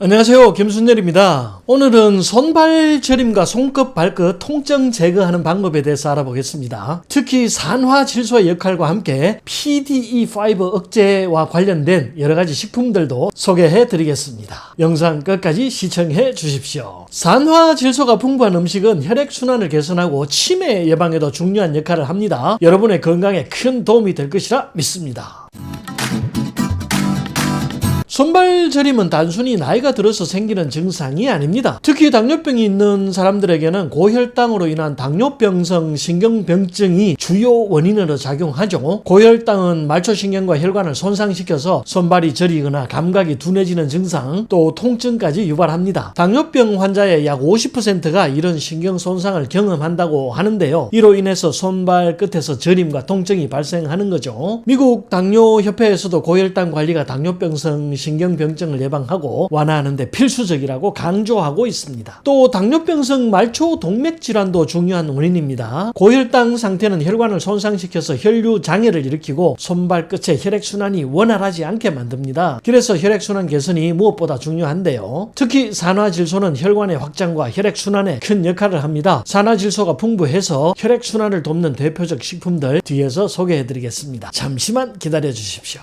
안녕하세요, 김순열입니다. 오늘은 손발 저림과 손끝 발끝 통증 제거하는 방법에 대해서 알아보겠습니다. 특히 산화질소의 역할과 함께 PDE5 억제와 관련된 여러가지 식품들도 소개해 드리겠습니다. 영상 끝까지 시청해 주십시오. 산화질소가 풍부한 음식은 혈액순환을 개선하고 치매 예방에도 중요한 역할을 합니다. 여러분의 건강에 큰 도움이 될 것이라 믿습니다. 손발 저림은 단순히 나이가 들어서 생기는 증상이 아닙니다. 특히 당뇨병이 있는 사람들에게는 고혈당으로 인한 당뇨병성 신경병증이 주요 원인으로 작용하죠. 고혈당은 말초신경과 혈관을 손상시켜서 손발이 저리거나 감각이 둔해지는 증상, 또 통증까지 유발합니다. 당뇨병 환자의 약 50%가 이런 신경 손상을 경험한다고 하는데요. 이로 인해서 손발 끝에서 저림과 통증이 발생하는 거죠. 미국 당뇨협회에서도 고혈당 관리가 당뇨병성 신경병증을 예방하고 완화하는 데 필수적이라고 강조하고 있습니다. 또 당뇨병성 말초 동맥 질환도 중요한 원인입니다. 고혈당 상태는 혈관을 손상시켜서 혈류 장애를 일으키고 손발 끝의 혈액순환이 원활하지 않게 만듭니다. 그래서 혈액순환 개선이 무엇보다 중요한데요. 특히 산화질소는 혈관의 확장과 혈액순환에 큰 역할을 합니다. 산화질소가 풍부해서 혈액순환을 돕는 대표적 식품들 뒤에서 소개해드리겠습니다. 잠시만 기다려 주십시오.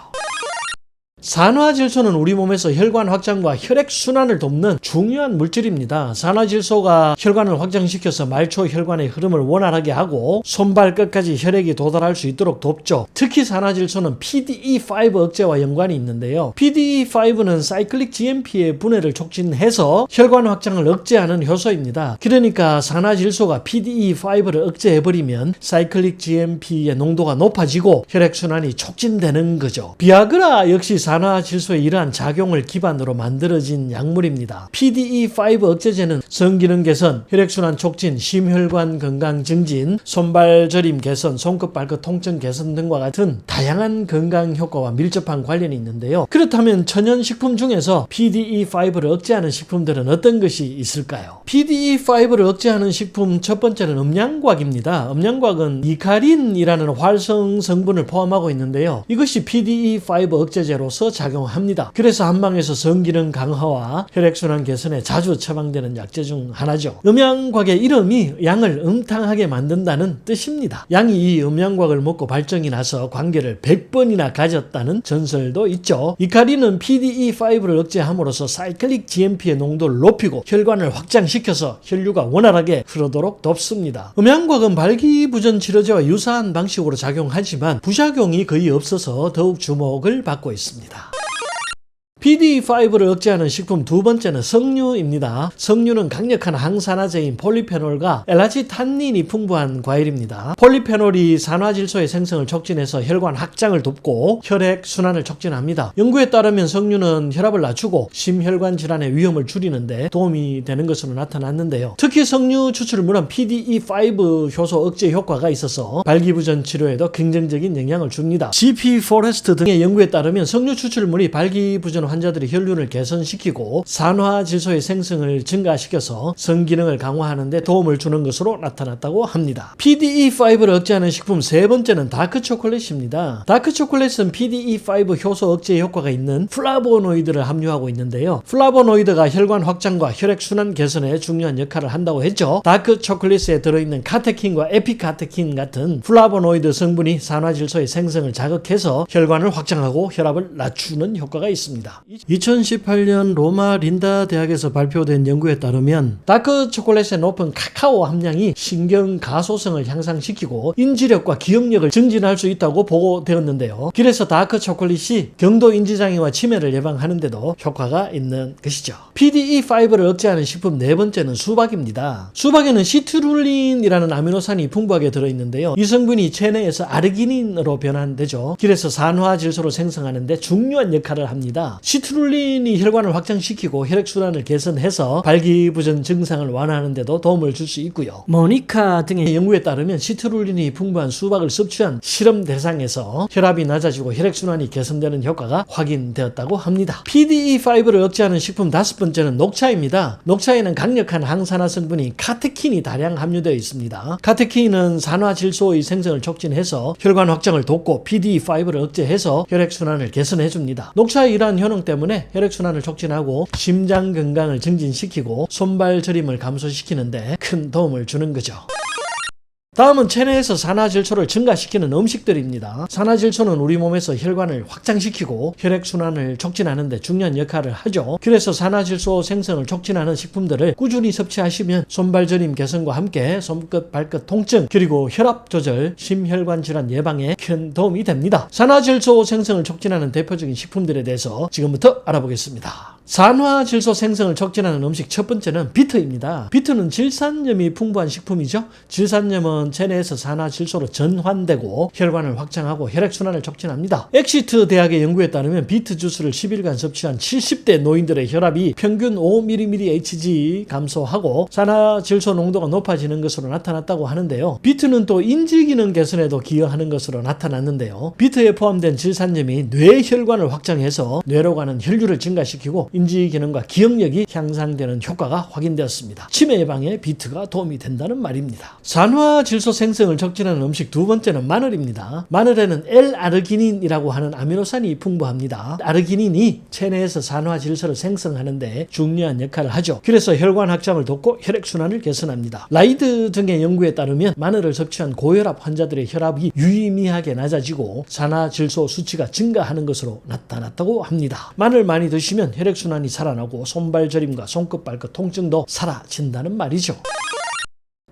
산화질소는 우리 몸에서 혈관 확장과 혈액순환을 돕는 중요한 물질입니다. 산화질소가 혈관을 확장시켜서 말초 혈관의 흐름을 원활하게 하고 손발 끝까지 혈액이 도달할 수 있도록 돕죠. 특히 산화질소는 PDE5 억제와 연관이 있는데요. PDE5는 사이클릭 GMP의 분해를 촉진해서 혈관 확장을 억제하는 효소입니다. 그러니까 산화질소가 PDE5를 억제해버리면 사이클릭 GMP의 농도가 높아지고 혈액순환이 촉진되는 거죠. 비아그라 역시 산화질소의 이러한 작용을 기반으로 만들어진 약물입니다. PDE5 억제제는 성기능 개선, 혈액순환 촉진, 심혈관 건강 증진, 손발 저림 개선, 손끝 발끝 통증 개선 등과 같은 다양한 건강 효과와 밀접한 관련이 있는데요. 그렇다면 천연식품 중에서 PDE5를 억제하는 식품들은 어떤 것이 있을까요? PDE5를 억제하는 식품 첫 번째는 음양곽입니다. 음양곽은 이카린이라는 활성 성분을 포함하고 있는데요. 이것이 PDE5 억제제로서 작용합니다. 그래서 한방에서 성기능 강화와 혈액순환 개선에 자주 처방되는 약재 중 하나죠. 음양곽의 이름이 양을 음탕하게 만든다는 뜻입니다. 양이 이 음양곽을 먹고 발정이 나서 관계를 100번이나 가졌다는 전설도 있죠. 이카린은 PDE5를 억제함으로써 사이클릭 GMP의 농도를 높이고 혈관을 확장시켜서 혈류가 원활하게 흐르도록 돕습니다. 음양곽은 발기부전 치료제와 유사한 방식으로 작용하지만 부작용이 거의 없어서 더욱 주목을 받고 있습니다. PDE5를 억제하는 식품 두 번째는 석류입니다. 석류는 강력한 항산화제인 폴리페놀과 엘라지탄닌이 풍부한 과일입니다. 폴리페놀이 산화질소의 생성을 촉진해서 혈관 확장을 돕고 혈액 순환을 촉진합니다. 연구에 따르면 석류는 혈압을 낮추고 심혈관 질환의 위험을 줄이는 데 도움이 되는 것으로 나타났는데요. 특히 석류 추출물은 PDE5 효소 억제 효과가 있어서 발기부전 치료에도 긍정적인 영향을 줍니다. GP 포레스트 등의 연구에 따르면 석류 추출물이 발기부전 환자들의 혈륜을 개선시키고 산화질소의 생성을 증가시켜서 성기능을 강화하는 데 도움을 주는 것으로 나타났다고 합니다. PDE5를 억제하는 식품 세 번째는 다크초콜릿입니다. 다크초콜릿은 PDE5 효소 억제 효과가 있는 플라보노이드를 함유하고 있는데요. 플라보노이드가 혈관 확장과 혈액순환 개선에 중요한 역할을 한다고 했죠. 다크초콜릿에 들어있는 카테킨과 에피카테킨 같은 플라보노이드 성분이 산화질소의 생성을 자극해서 혈관을 확장하고 혈압을 낮추는 효과가 있습니다. 2018년 로마 린다 대학에서 발표된 연구에 따르면 다크 초콜릿의 높은 카카오 함량이 신경 가소성을 향상시키고 인지력과 기억력을 증진할 수 있다고 보고되었는데요. 그래서 다크 초콜릿이 경도 인지장애와 치매를 예방하는 데도 효과가 있는 것이죠. PDE5를 억제하는 식품 네 번째는 수박입니다. 수박에는 시트룰린이라는 아미노산이 풍부하게 들어있는데요. 이 성분이 체내에서 아르기닌으로 변환되죠. 그래서 산화질소를 생성하는 데 중요한 역할을 합니다. 시트룰린이 혈관을 확장시키고 혈액순환을 개선해서 발기부전 증상을 완화하는 데도 도움을 줄 수 있고요. 모니카 등의 연구에 따르면 시트룰린이 풍부한 수박을 섭취한 실험 대상에서 혈압이 낮아지고 혈액순환이 개선되는 효과가 확인되었다고 합니다. PDE5를 억제하는 식품 다섯 번째는 녹차입니다. 녹차에는 강력한 항산화 성분인 카테킨이 다량 함유되어 있습니다. 카테킨은 산화질소의 생성을 촉진해서 혈관 확장을 돕고 PDE5를 억제해서 혈액순환을 개선해줍니다. 녹차의 이러한 효능 기능 때문에 혈액순환을 촉진하고 심장 건강을 증진시키고 손발 저림을 감소시키는데 큰 도움을 주는 거죠. 다음은 체내에서 산화질소를 증가시키는 음식들입니다. 산화질소는 우리 몸에서 혈관을 확장시키고 혈액순환을 촉진하는 데 중요한 역할을 하죠. 그래서 산화질소 생성을 촉진하는 식품들을 꾸준히 섭취하시면 손발 저림 개선과 함께 손끝 발끝 통증 그리고 혈압 조절, 심혈관 질환 예방에 큰 도움이 됩니다. 산화질소 생성을 촉진하는 대표적인 식품들에 대해서 지금부터 알아보겠습니다. 산화질소 생성을 촉진하는 음식 첫 번째는 비트입니다. 비트는 질산염이 풍부한 식품이죠. 질산염은 체내에서 산화질소로 전환되고 혈관을 확장하고 혈액순환을 촉진합니다. 엑시트 대학의 연구에 따르면 비트 주스를 10일간 섭취한 70대 노인들의 혈압이 평균 5mmHg 감소하고 산화질소 농도가 높아지는 것으로 나타났다고 하는데요. 비트는 또 인지기능 개선에도 기여하는 것으로 나타났는데요. 비트에 포함된 질산염이 뇌혈관을 확장해서 뇌로 가는 혈류를 증가시키고 인지 기능과 기억력이 향상되는 효과가 확인되었습니다. 치매 예방에 비트가 도움이 된다는 말입니다. 산화질소 생성을 촉진하는 음식 두 번째는 마늘입니다. 마늘에는 L-아르기닌이라고 하는 아미노산이 풍부합니다. 아르기닌이 체내에서 산화질소를 생성하는데 중요한 역할을 하죠. 그래서 혈관 확장을 돕고 혈액순환을 개선합니다. 라이드 등의 연구에 따르면 마늘을 섭취한 고혈압 환자들의 혈압이 유의미하게 낮아지고 산화질소 수치가 증가하는 것으로 나타났다고 합니다. 마늘 많이 드시면 혈액순환이 살아나고 손발 저림과 손끝 발끝 통증도 사라진다는 말이죠.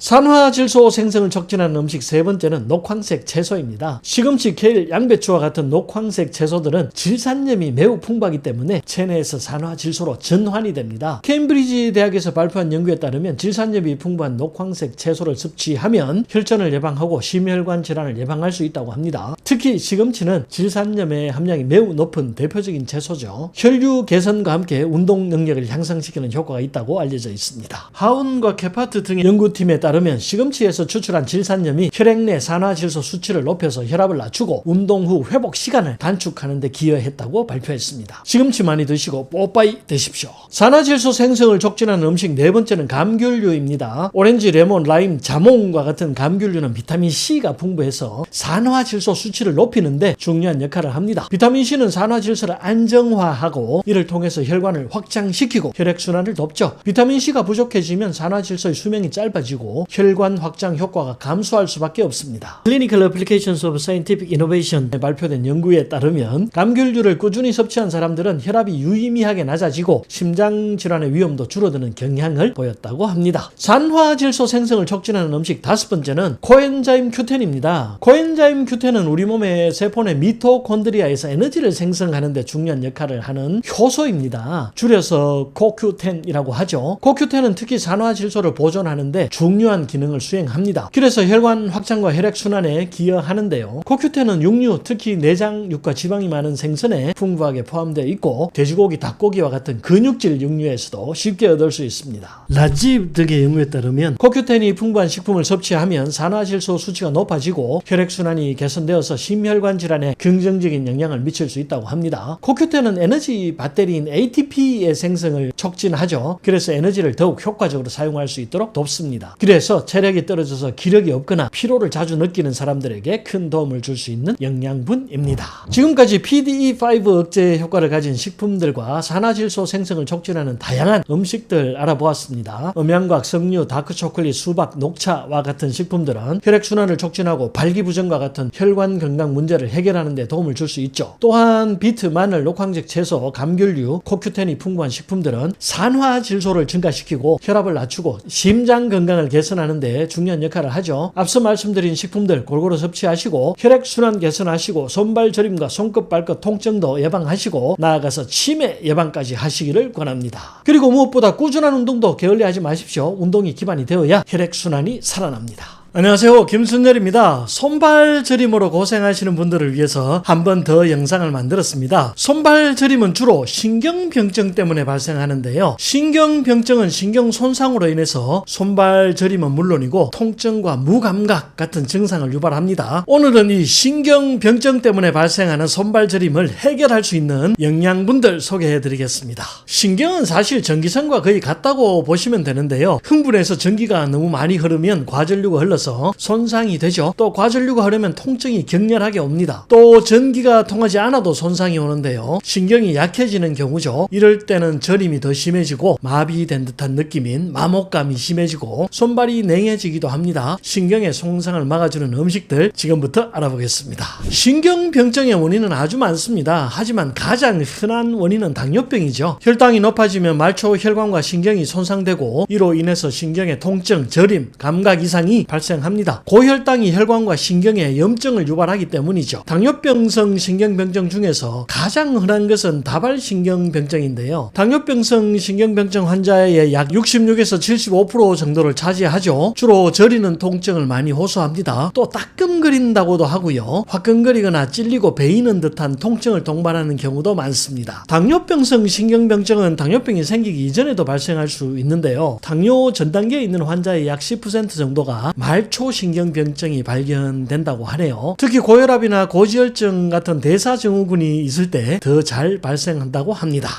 산화질소 생성을 촉진하는 음식 세 번째는 녹황색 채소입니다. 시금치, 케일, 양배추와 같은 녹황색 채소들은 질산염이 매우 풍부하기 때문에 체내에서 산화질소로 전환이 됩니다. 케임브리지 대학에서 발표한 연구에 따르면 질산염이 풍부한 녹황색 채소를 섭취하면 혈전을 예방하고 심혈관 질환을 예방할 수 있다고 합니다. 특히 시금치는 질산염의 함량이 매우 높은 대표적인 채소죠. 혈류 개선과 함께 운동 능력을 향상시키는 효과가 있다고 알려져 있습니다. 하운과 케파트 등의 연구팀에 따르면 시금치에서 추출한 질산염이 혈액 내 산화질소 수치를 높여서 혈압을 낮추고 운동 후 회복 시간을 단축하는 데 기여했다고 발표했습니다. 시금치 많이 드시고 뽀빠이 되십시오. 산화질소 생성을 촉진하는 음식 네 번째는 감귤류입니다. 오렌지, 레몬, 라임, 자몽과 같은 감귤류는 비타민C가 풍부해서 산화질소 수치를 높이는데 중요한 역할을 합니다. 비타민C는 산화질소를 안정화하고 이를 통해서 혈관을 확장시키고 혈액순환을 돕죠. 비타민C가 부족해지면 산화질소의 수명이 짧아지고 혈관 확장 효과가 감소할 수밖에 없습니다. Clinical Applications of Scientific Innovation에 발표된 연구에 따르면 감귤류를 꾸준히 섭취한 사람들은 혈압이 유의미하게 낮아지고 심장 질환의 위험도 줄어드는 경향을 보였다고 합니다. 산화질소 생성을 촉진하는 음식 다섯 번째는 코엔자임 Q10입니다. 코엔자임 Q10은 우리 몸의 세포 내 미토콘드리아에서 에너지를 생성하는 데 중요한 역할을 하는 효소입니다. 줄여서 CoQ10이라고 하죠. CoQ10은 특히 산화질소를 보존하는데 중요한 기능을 수행합니다. 그래서 혈관 확장과 혈액순환에 기여하는데요. CoQ10은 육류, 특히 내장육과 지방이 많은 생선에 풍부하게 포함되어 있고 돼지고기, 닭고기와 같은 근육질 육류에서도 쉽게 얻을 수 있습니다. 라집 등의 연구에 따르면 CoQ10이 풍부한 식품을 섭취하면 산화질소 수치가 높아지고 혈액순환이 개선되어서 심혈관 질환에 긍정적인 영향을 미칠 수 있다고 합니다. CoQ10은 에너지 배터리인 ATP의 생성을 촉진하죠. 그래서 에너지를 더욱 효과적으로 사용할 수 있도록 돕습니다. 그래서 체력이 떨어져서 기력이 없거나 피로를 자주 느끼는 사람들에게 큰 도움을 줄 수 있는 영양분입니다. 지금까지 PDE5 억제 효과를 가진 식품들과 산화질소 생성을 촉진하는 다양한 음식들 알아보았습니다. 음양과학, 석류, 다크초콜릿, 수박, 녹차와 같은 식품들은 혈액순환을 촉진하고 발기부전과 같은 혈관 건강 문제를 해결하는 데 도움을 줄 수 있죠. 또한 비트, 마늘, 녹황색 채소, 감귤류, CoQ10이 풍부한 식품들은 산화질소를 증가시키고 혈압을 낮추고 심장 건강을 개선하는 데 중요한 역할을 하죠. 앞서 말씀드린 식품들 골고루 섭취하시고 혈액순환 개선하시고 손발 저림과 손끝 발끝 통증도 예방하시고 나아가서 치매 예방까지 하시기를 권합니다. 그리고 무엇보다 꾸준한 운동도 게을리하지 마십시오. 운동이 기반이 되어야 혈액순환이 살아납니다. 안녕하세요, 김순열입니다. 손발 저림으로 고생하시는 분들을 위해서 한 번 더 영상을 만들었습니다. 손발 저림은 주로 신경병증 때문에 발생하는데요. 신경병증은 신경 손상으로 인해서 손발 저림은 물론이고 통증과 무감각 같은 증상을 유발합니다. 오늘은 이 신경병증 때문에 발생하는 손발 저림을 해결할 수 있는 영양분들 소개해 드리겠습니다. 신경은 사실 전기선과 거의 같다고 보시면 되는데요. 흥분해서 전기가 너무 많이 흐르면 과전류가 흘러서 들어서 손상이 되죠. 또 과전류가 흐르면 통증이 격렬하게 옵니다. 또 전기가 통하지 않아도 손상이 오는데요. 신경이 약해지는 경우죠. 이럴 때는 저림이 더 심해지고 마비된 듯한 느낌인 마모감이 심해지고 손발이 냉해지기도 합니다. 신경의 손상을 막아주는 음식들 지금부터 알아보겠습니다. 신경병증의 원인은 아주 많습니다. 하지만 가장 흔한 원인은 당뇨병이죠. 혈당이 높아지면 말초 혈관과 신경이 손상되고 이로 인해서 신경의 통증, 저림, 감각 이상이 발생합니다. 고혈당이 혈관과 신경에 염증을 유발하기 때문이죠. 당뇨병성 신경병증 중에서 가장 흔한 것은 다발신경병증인데요. 당뇨병성 신경병증 환자의 약 66에서 75% 정도를 차지하죠. 주로 저리는 통증을 많이 호소합니다. 또 따끔거린다고도 하고요. 화끈거리거나 찔리고 베이는 듯한 통증을 동반하는 경우도 많습니다. 당뇨병성 신경병증은 당뇨병이 생기기 이전에도 발생할 수 있는데요. 당뇨 전 단계에 있는 환자의 약 10% 정도가 말초신경병증이 발견된다고 하네요. 특히 고혈압이나 고지혈증 같은 대사증후군이 있을 때 더 잘 발생한다고 합니다.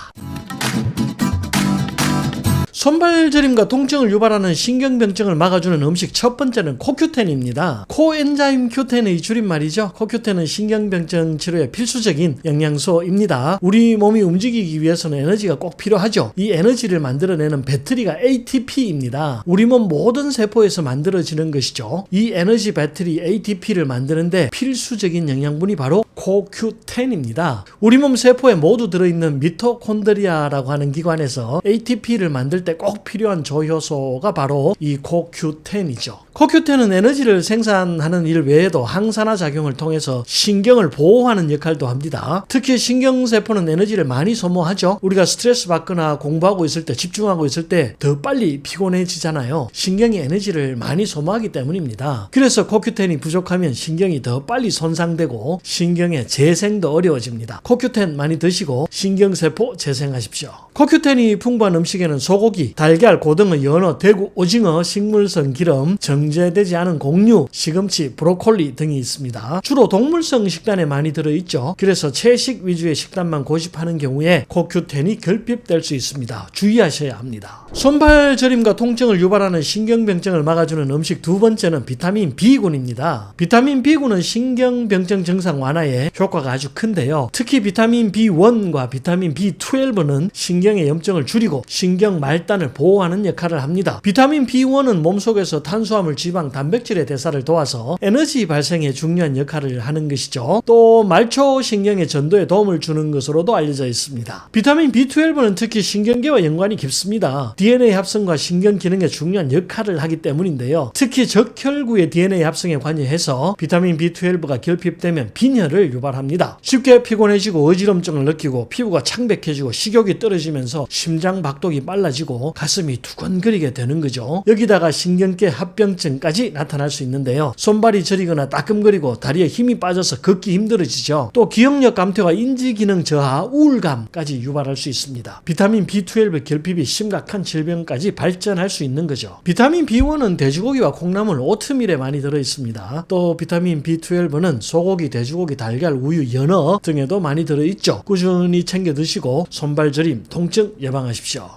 손발저림과 통증을 유발하는 신경병증을 막아주는 음식 첫 번째는 코큐텐입니다. 코엔자임 큐텐의 줄임말이죠. 코큐텐은 신경병증 치료에 필수적인 영양소입니다. 우리 몸이 움직이기 위해서는 에너지가 꼭 필요하죠. 이 에너지를 만들어내는 배터리가 ATP입니다. 우리 몸 모든 세포에서 만들어지는 것이죠. 이 에너지 배터리 ATP를 만드는데 필수적인 영양분이 바로 코큐텐입니다. 우리 몸 세포에 모두 들어있는 미토콘드리아라고 하는 기관에서 ATP를 만들 때 꼭 필요한 조효소가 바로 이 코큐텐이죠. 코큐텐은 에너지를 생산하는 일 외에도 항산화 작용을 통해서 신경을 보호하는 역할도 합니다. 특히 신경세포는 에너지를 많이 소모하죠. 우리가 스트레스 받거나 공부하고 있을 때, 집중하고 있을 때 더 빨리 피곤해지잖아요. 신경이 에너지를 많이 소모하기 때문입니다. 그래서 코큐텐이 부족하면 신경이 더 빨리 손상되고 신경의 재생도 어려워집니다. 코큐텐 많이 드시고 신경세포 재생하십시오. 코큐텐이 풍부한 음식에는 소고기, 달걀, 고등어, 연어, 대구, 오징어, 식물성 기름, 정제되지 않은 곡류, 시금치, 브로콜리 등이 있습니다. 주로 동물성 식단에 많이 들어있죠. 그래서 채식 위주의 식단만 고집하는 경우에 코큐텐이 결핍될 수 있습니다. 주의하셔야 합니다. 손발 저림과 통증을 유발하는 신경병증을 막아주는 음식 두 번째는 비타민 B군입니다. 비타민 B군은 신경병증 증상 완화에 효과가 아주 큰데요. 특히 비타민 B1과 비타민 B12는 신경의 염증을 줄이고 신경 말단을 보호하는 역할을 합니다. 비타민 B1은 몸속에서 탄수화물, 지방, 단백질의 대사를 도와서 에너지 발생에 중요한 역할을 하는 것이죠. 또 말초 신경의 전도에 도움을 주는 것으로도 알려져 있습니다. 비타민 B12는 특히 신경계와 연관이 깊습니다. DNA 합성과 신경 기능에 중요한 역할을 하기 때문인데요. 특히 적혈구의 DNA 합성에 관여해서 비타민 B12가 결핍되면 빈혈을 유발합니다. 쉽게 피곤해지고 어지럼증을 느끼고 피부가 창백해지고 식욕이 떨어지면서 심장 박동이 빨라지고 가슴이 두근거리게 되는 거죠. 여기다가 신경계 합병증까지 나타날 수 있는데요. 손발이 저리거나 따끔거리고 다리에 힘이 빠져서 걷기 힘들어지죠. 또 기억력 감퇴와 인지기능 저하, 우울감까지 유발할 수 있습니다. 비타민 B12 결핍이 심각한 질병까지 발전할 수 있는 거죠. 비타민 B1은 돼지고기와 콩나물, 오트밀에 많이 들어있습니다. 또 비타민 B12는 소고기, 돼지고기, 달걀, 우유, 연어 등에도 많이 들어있죠. 꾸준히 챙겨 드시고 손발 저림, 통증 예방하십시오.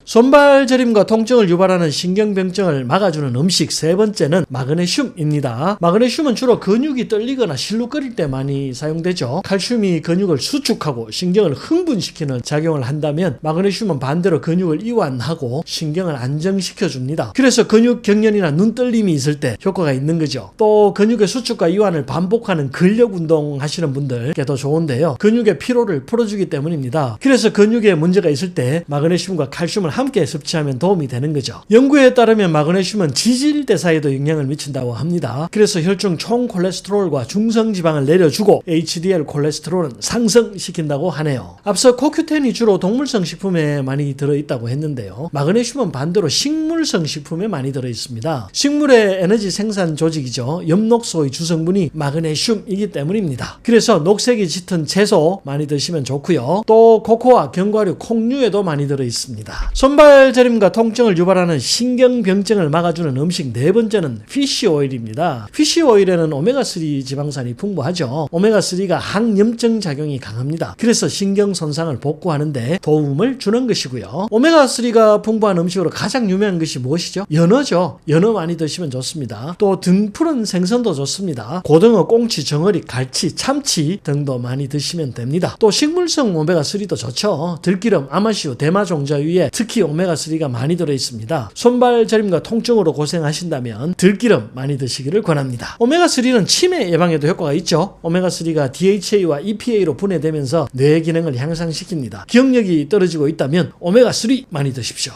손발 저림과 통증을 유발하는 신경병증을 막아주는 음식 세 번째는 마그네슘입니다. 마그네슘은 주로 근육이 떨리거나 실룩거릴 때 많이 사용되죠. 칼슘이 근육을 수축하고 신경을 흥분시키는 작용을 한다면 마그네슘은 반대로 근육을 이완하고 신경을 안정시켜줍니다. 그래서 근육 경련이나 눈 떨림이 있을 때 효과가 있는 거죠. 또 근육의 수축과 이완을 반복하는 근력 운동 하시는 분들께도 좋은데요. 근육의 피로를 풀어주기 때문입니다. 그래서 근육에 문제가 있을 때 마그네슘과 칼슘을 함께 섭취하면 도움이 되는 거죠. 연구에 따르면 마그네슘은 지질 대사에도 영향을 미친다고 합니다. 그래서 혈중 총 콜레스테롤과 중성지방을 내려주고 HDL 콜레스테롤은 상승시킨다고 하네요. 앞서 코큐텐이 주로 동물성 식품에 많이 들어있다고 했는데요. 마그네슘은 반대로 식물성 식품에 많이 들어있습니다. 식물의 에너지 생산 조직이죠. 엽록소의 주성분이 마그네슘이기 때문입니다. 그래서 녹색이 짙은 채소 많이 드시면 좋고요. 또 코코아, 견과류, 콩류에도 많이 들어있습니다. 손발 저림과 통증을 유발하는 신경병증을 막아주는 음식 네 번째는 피쉬 오일입니다. 피쉬 오일에는 오메가3 지방산이 풍부하죠. 오메가3가 항염증 작용이 강합니다. 그래서 신경 손상을 복구하는데 도움을 주는 것이고요. 오메가3가 풍부한 음식으로 가장 유명한 것이 무엇이죠? 연어죠. 연어 많이 드시면 좋습니다. 또 등푸른 생선도 좋습니다. 고등어, 꽁치, 정어리, 갈치, 참치 등도 많이 드시면 됩니다. 또 식물성 오메가3도 좋죠. 들기름, 아마시오, 대마 종자유에 특히 오메가3가 많이 들어있습니다. 손발 저림과 통증으로 고생하신다면 들기름 많이 드시기를 권합니다. 오메가3는 치매 예방에도 효과가 있죠. 오메가3가 DHA와 EPA로 분해되면서 뇌 기능을 향상시킵니다. 기억력이 떨어지고 있다면 오메가3 많이 드십시오.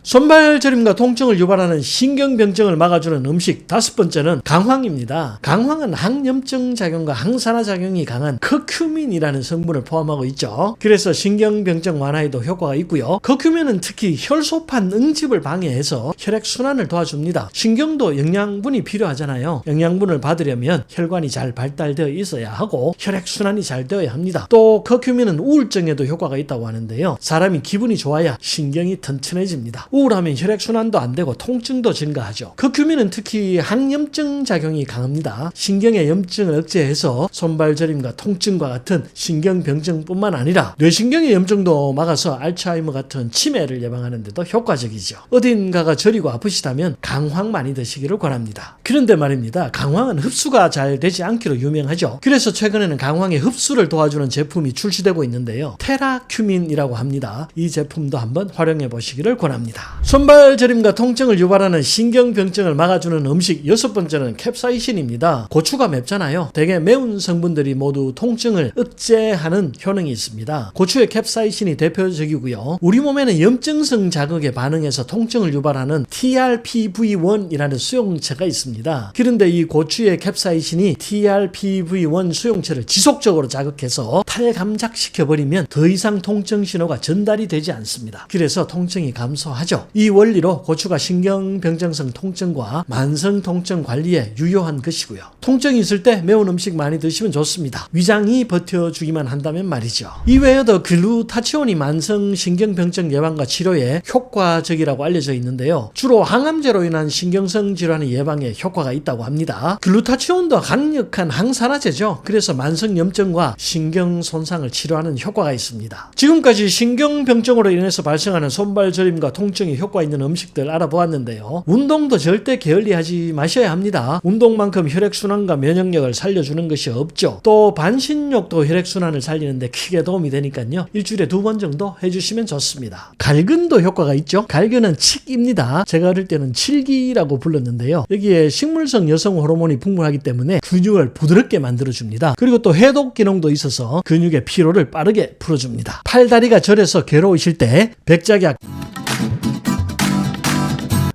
손발 저림과 통증을 유발하는 신경병증을 막아주는 음식 다섯 번째는 강황입니다. 강황은 항염증 작용과 항산화 작용이 강한 커큐민이라는 성분을 포함하고 있죠. 그래서 신경병증 완화에도 효과가 있고요. 커큐민은 특히 혈소판 응집을 방해해서 혈액순환을 도와줍니다. 신경도 영양분이 필요하잖아요. 영양분을 받으려면 혈관이 잘 발달되어 있어야 하고 혈액순환이 잘 되어야 합니다. 또 커큐민은 우울증에도 효과가 있다고 하는데요. 사람이 기분이 좋아야 신경이 튼튼해집니다. 우울하면 혈액순환도 안 되고 통증도 증가하죠. 커큐민은 특히 항염증 작용이 강합니다. 신경의 염증을 억제해서 손발 저림과 통증과 같은 신경병증뿐만 아니라 뇌신경의 염증도 막아서 알츠하이머 같은 치매를 예방하는 데도 효과적이죠. 어딘가가 저리고 아프시다면 강황 많이 드시기를 권합니다. 그런데 말입니다. 강황은 흡수가 잘 되지 않기로 유명하죠. 그래서 최근에는 강황의 흡수를 도와주는 제품이 출시되고 있는데요. 테라큐민이라고 합니다. 이 제품도 한번 활용해 보시기를 권합니다. 손발 저림과 통증을 유발하는 신경병증을 막아주는 음식 여섯 번째는 캡사이신입니다. 고추가 맵잖아요. 되게 매운 성분들이 모두 통증을 억제하는 효능이 있습니다. 고추의 캡사이신이 대표적이고요. 우리 몸에는 염증성 자극에 반응해서 통증을 유발하는 TRPV1이라는 수용체가 있습니다. 그런데 이 고추의 캡사이신이 TRPV1 수용체를 지속적으로 자극해서 탈감작시켜버리면 더 이상 통증 신호가 전달이 되지 않습니다. 그래서 통증이 감소하죠. 이 원리로 고추가 신경병증성 통증과 만성 통증 관리에 유효한 것이고요. 통증이 있을 때 매운 음식 많이 드시면 좋습니다. 위장이 버텨주기만 한다면 말이죠. 이외에도 글루타치온이 만성 신경병증 예방과 치료에 효과적이라고 알려져 있는데요. 주로 항암제로 인한 신경성 질환의 예방에 효과가 있다고 합니다. 글루타치온도 강력한 항산화제죠. 그래서 만성 염증과 신경 손상을 치료하는 효과가 있습니다. 지금까지 신경병증으로 인해서 발생하는 손발 저림과 통증이 효과 있는 음식들 알아보았는데요. 운동도 절대 게을리하지 마셔야 합니다. 운동만큼 혈액순환과 면역력을 살려주는 것이 없죠. 또 반신욕도 혈액순환을 살리는데 크게 도움이 되니까요. 일주일에 2번 정도 해주시면 좋습니다. 갈근도 효과가 있죠. 갈근은 칡입니다. 제가 어릴 때는 칠기라고 불렀는데요. 여기에 식물성 여성 호르몬이 풍부하기 때문에 근육을 부드럽게 만들어줍니다. 그리고 또 해독 기능도 있어서 근육의 피로를 빠르게 풀어줍니다. 팔다리가 저려서 괴로우실 때 백작약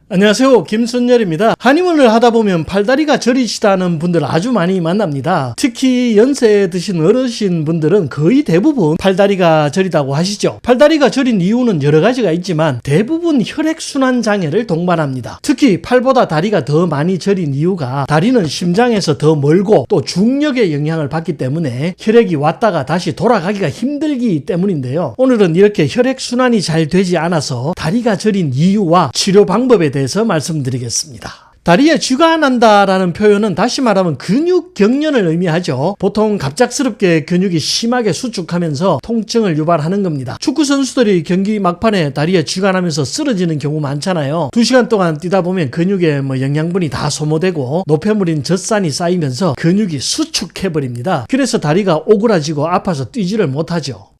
안녕하세요. 김순열입니다. 한의원을 하다 보면 팔다리가 저리시다는 분들 아주 많이 만납니다. 특히 연세 드신 어르신 분들은 거의 대부분 팔다리가 저리다고 하시죠. 팔다리가 저린 이유는 여러 가지가 있지만 대부분 혈액순환 장애를 동반합니다. 특히 팔보다 다리가 더 많이 저린 이유가 다리는 심장에서 더 멀고 또 중력의 영향을 받기 때문에 혈액이 왔다가 다시 돌아가기가 힘들기 때문인데요. 오늘은 이렇게 혈액순환이 잘 되지 않아서 다리가 저린 이유와 치료 방법에 대해서 말씀드리겠습니다. 다리에 쥐가 난다라는 표현은 다시 말하면 근육 경련을 의미하죠. 보통 갑작스럽게 근육이 심하게 수축하면서 통증을 유발하는 겁니다. 축구 선수들이 경기 막판에 다리에 쥐가 나면서 쓰러지는 경우 많잖아요. 2시간 동안 뛰다 보면 근육에 영양분이 다 소모되고 노폐물인 젖산이 쌓이면서 근육이 수축해버립니다. 그래서 다리가 오그라지고 아파서 뛰지를 못하죠.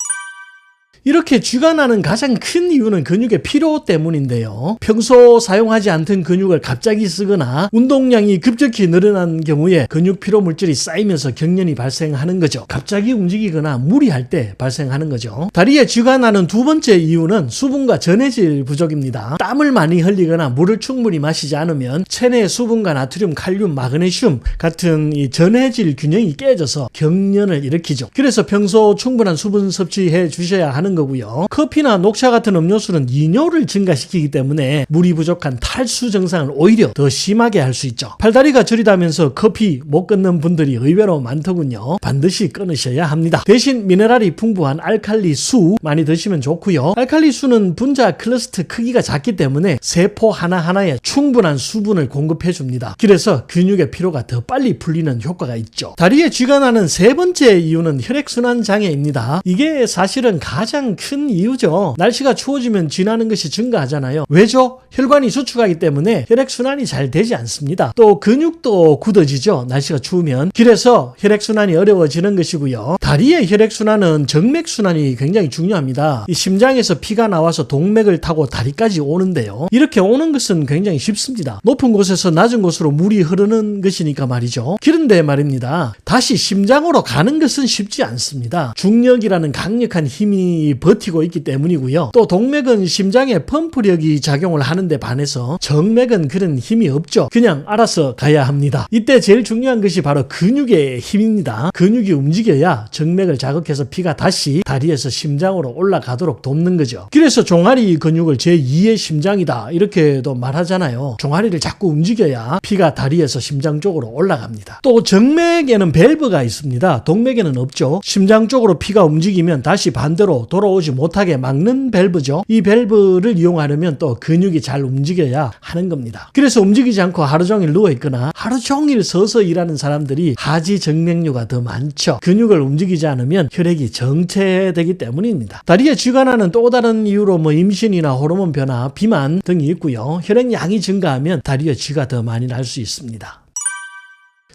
이렇게 쥐가 나는 가장 큰 이유는 근육의 피로 때문인데요. 평소 사용하지 않던 근육을 갑자기 쓰거나 운동량이 급격히 늘어난 경우에 근육 피로 물질이 쌓이면서 경련이 발생하는 거죠. 갑자기 움직이거나 무리할 때 발생하는 거죠. 다리에 쥐가 나는 두 번째 이유는 수분과 전해질 부족입니다. 땀을 많이 흘리거나 물을 충분히 마시지 않으면 체내 수분과 나트륨, 칼륨, 마그네슘 같은 이 전해질 균형이 깨져서 경련을 일으키죠. 그래서 평소 충분한 수분 섭취해 주셔야 하는 거고요. 커피나 녹차 같은 음료수는 이뇨를 증가시키기 때문에 물이 부족한 탈수 증상을 오히려 더 심하게 할 수 있죠. 팔다리가 저리다면서 커피 못 끊는 분들이 의외로 많더군요. 반드시 끊으셔야 합니다. 대신 미네랄이 풍부한 알칼리 수 많이 드시면 좋고요. 알칼리 수는 분자 클러스트 크기가 작기 때문에 세포 하나하나에 충분한 수분을 공급해 줍니다. 그래서 근육의 피로가 더 빨리 풀리는 효과가 있죠. 다리에 쥐가 나는 세 번째 이유는 혈액순환 장애입니다. 이게 사실은 가장 큰 이유죠. 날씨가 추워지면 쥐 나는 것이 증가하잖아요. 왜죠? 혈관이 수축하기 때문에 혈액순환이 잘 되지 않습니다. 또 근육도 굳어지죠. 날씨가 추우면. 그래서 혈액순환이 어려워지는 것이고요. 다리의 혈액순환은 정맥순환이 굉장히 중요합니다. 이 심장에서 피가 나와서 동맥을 타고 다리까지 오는데요. 이렇게 오는 것은 굉장히 쉽습니다. 높은 곳에서 낮은 곳으로 물이 흐르는 것이니까 말이죠. 그런데 말입니다. 다시 심장으로 가는 것은 쉽지 않습니다. 중력이라는 강력한 힘이 버티고 있기 때문이고요. 또 동맥은 심장의 펌프력이 작용을 하는데 반해서 정맥은 그런 힘이 없죠. 그냥 알아서 가야 합니다. 이때 제일 중요한 것이 바로 근육의 힘입니다. 근육이 움직여야 정맥을 자극해서 피가 다시 다리에서 심장으로 올라가도록 돕는 거죠. 그래서 종아리 근육을 제2의 심장이다 이렇게도 말하잖아요. 종아리를 자꾸 움직여야 피가 다리에서 심장 쪽으로 올라갑니다. 또 정맥에는 밸브가 있습니다. 동맥에는 없죠. 심장 쪽으로 피가 움직이면 다시 반대로 돌아오지 못하게 막는 밸브죠. 이 밸브를 이용하려면 또 근육이 잘 움직여야 하는 겁니다. 그래서 움직이지 않고 하루 종일 누워있거나 하루 종일 서서 일하는 사람들이 하지정맥류가 더 많죠. 근육을 움직이지 않으면 혈액이 정체되기 때문입니다. 다리에 쥐가 나는 또 다른 이유로 임신이나 호르몬 변화, 비만 등이 있고요. 혈액량이 증가하면 다리에 쥐가 더 많이 날 수 있습니다.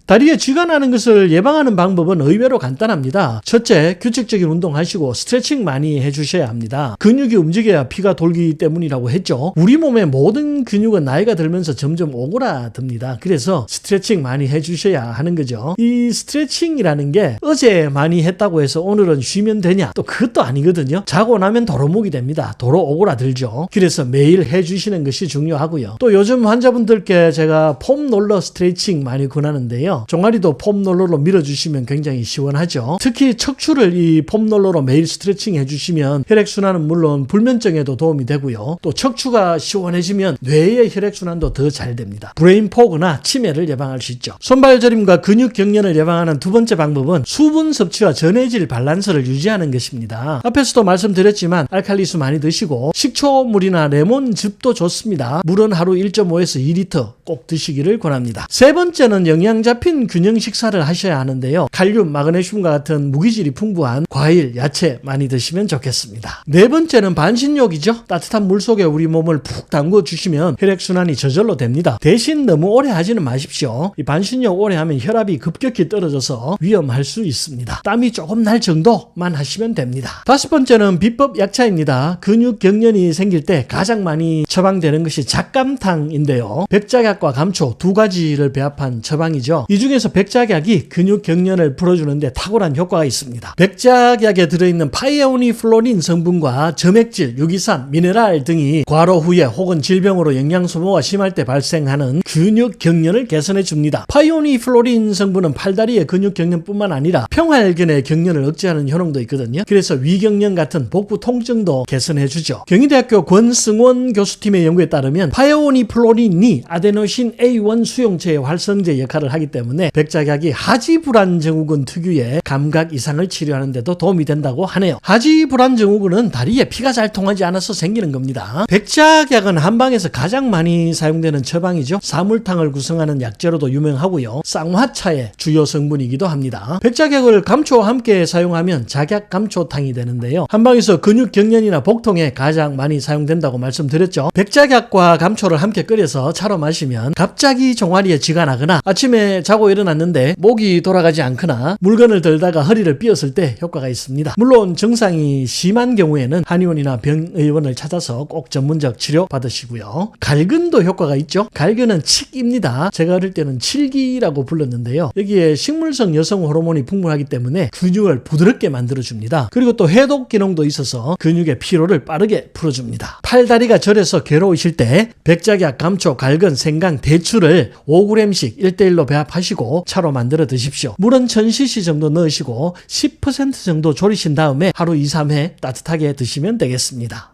다리에 쥐가 나는 것을 예방하는 방법은 의외로 간단합니다. 첫째, 규칙적인 운동하시고 스트레칭 많이 해주셔야 합니다. 근육이 움직여야 피가 돌기 때문이라고 했죠. 우리 몸의 모든 근육은 나이가 들면서 점점 오그라듭니다. 그래서 스트레칭 많이 해주셔야 하는 거죠. 이 스트레칭이라는 게 어제 많이 했다고 해서 오늘은 쉬면 되냐? 또 그것도 아니거든요. 자고 나면 도루묵이 됩니다. 도로 오그라들죠. 그래서 매일 해주시는 것이 중요하고요. 또 요즘 환자분들께 제가 폼롤러 스트레칭 많이 권하는데요. 종아리도 폼롤러로 밀어주시면 굉장히 시원하죠. 특히 척추를 이 폼롤러로 매일 스트레칭 해주시면 혈액순환은 물론 불면증에도 도움이 되고요. 또 척추가 시원해지면 뇌의 혈액순환도 더 잘 됩니다. 브레인 포그나 치매를 예방할 수 있죠. 손발 저림과 근육 경련을 예방하는 두 번째 방법은 수분 섭취와 전해질 밸런스를 유지하는 것입니다. 앞에서도 말씀드렸지만 알칼리수 많이 드시고 식초물이나 레몬즙도 좋습니다. 물은 하루 1.5에서 2리터 꼭 드시기를 권합니다. 세 번째는 영양 잡힌 균형 식사를 하셔야 하는데요. 칼륨, 마그네슘과 같은 무기질이 풍부한 과일, 야채 많이 드시면 좋겠습니다. 네 번째는 반신욕이죠. 따뜻한 물 속에 우리 몸을 푹 담궈 주시면 혈액순환이 저절로 됩니다. 대신 너무 오래 하지는 마십시오. 이 반신욕 오래 하면 혈압이 급격히 떨어져서 위험할 수 있습니다. 땀이 조금 날 정도만 하시면 됩니다. 다섯 번째는 비법 약차입니다. 근육 경련이 생길 때 가장 많이 처방되는 것이 작감탕인데요. 백작약과 감초 두 가지를 배합한 처방이죠. 이 중에서 백작약이 근육 경련을 풀어주는데 탁월한 효과가 있습니다. 백작약에 들어있는 파이오니플로린 성분과 점액질, 유기산, 미네랄 등이 과로 후에 혹은 질병으로 영양 소모가 심할 때 발생하는 근육 경련을 개선해 줍니다. 파이오니플로린 성분은 팔다리의 근육 경련뿐만 아니라 평활근의 경련을 억제하는 효능도 있거든요. 그래서 위경련 같은 복부 통증도 개선해 주죠. 경희대학교 권승원 교수팀의 연구에 따르면 파이오니플로린이 아데노신 A1 수용체의 활성제 역할을 하기 때문에 백작약이 하지불안증후군 특유의 감각 이상을 치료하는 데도 도움이 된다고 하네요. 하지불안증후군은 다리에 피가 잘 통하지 않아서 생기는 겁니다. 백작약은 한방에서 가장 많이 사용되는 처방이죠. 사물탕을 구성하는 약재로도 유명하고요. 쌍화차의 주요 성분이기도 합니다. 백작약을 감초와 함께 사용하면 작약감초탕이 되는데요. 한방에서 근육 경련이나 복통에 가장 많이 사용된다고 말씀드렸죠. 백작약과 감초를 함께 끓여서 차로 마시면 갑자기 종아리에 쥐가 나거나 아침에 자고 일어났는데 목이 돌아가지 않거나 물건을 들다가 허리를 삐었을 때 효과가 있습니다. 물론 증상이 심한 경우에는 한의원이나 병의원을 찾아서 꼭 전문적 치료 받으시고요. 갈근도 효과가 있죠. 갈근은 칡입니다. 제가 어릴 때는 칠기라고 불렀는데요. 여기에 식물성 여성 호르몬이 풍부하기 때문에 근육을 부드럽게 만들어줍니다. 그리고 또 해독 기능도 있어서 근육의 피로를 빠르게 풀어줍니다. 팔다리가 저려서 괴로우실 때 백작약, 감초, 갈근, 생강, 대추를 5g씩 1:1로 배합하시면 하시고 차로 만들어 드십시오. 물은 1000cc 정도 넣으시고 10% 정도 졸이신 다음에 하루 2, 3회 따뜻하게 드시면 되겠습니다.